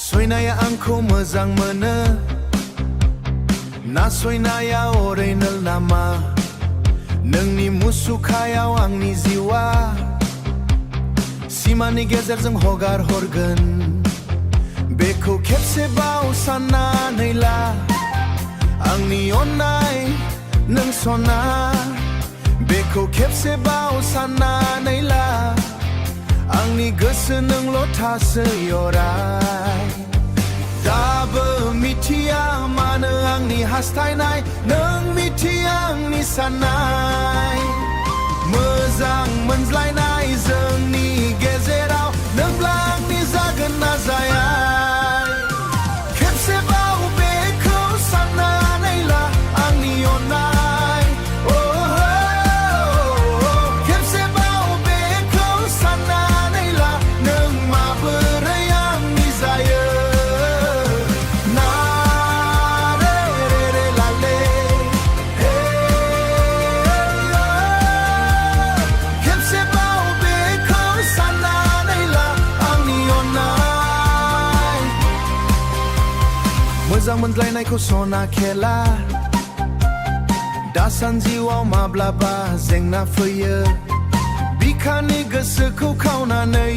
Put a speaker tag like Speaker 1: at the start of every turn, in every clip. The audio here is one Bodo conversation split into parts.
Speaker 1: सयनाया आंखौ मोजां मोनो नासयनाया ओरैनो नामा नोंनि मुसुखायाव आंनि जिउआ सिमानि गेजेरजों हगार हरगोन बेखौ खेबसेबाव साननानै ला आंनि अननाय नों सना बेखौ खेबसेबाव साननानै ला आंनि गोसो नोंल' थासै अराय दाबो मिथिया मानो आंनि हास्थायनाय नों मिथिया आंनि साननाय मोजां मोनज्लायनाय जोंनि गेजेराव नोंब्ला आंनि जागोन ना जाया खेबसेबाव बेखौ साननानै ला आंनि अननाय खेबसेबाव बेखौ साननानै ला नों माबोरै आंनि जायो मोजां मोनज्लायनायखौ सना खेला दासानजिआव माब्लाबा जेंना फैयो बिखानि गोसोखौ खावनानै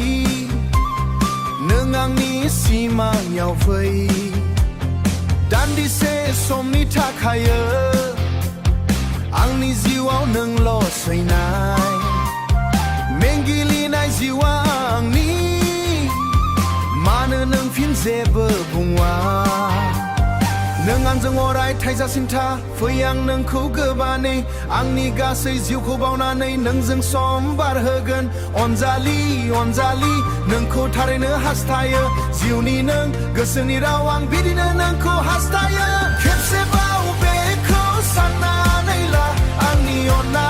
Speaker 1: नों आंनि सिमायाव फै दान्दिसे समनि थाखाय आंनि जिउआव नोंल' सैनाय मेंगिलिनाय जिउआ आंनि मानो नों फिन जेबो बुङा नों आंजों अराय थाइजासिम था फै आं नोंखौ गोबानै आंनि गासै जिउखौ बावनानै नोंजों सम बारहोगोन अनजालि अनजालि नोंखौ थारैनो हास्थायो जिउनि नों गोसोनि राव आं बिदिनो नोंखौ हास्थायो खेबसेबाव बेखौ साननानै ला आंनि अननाय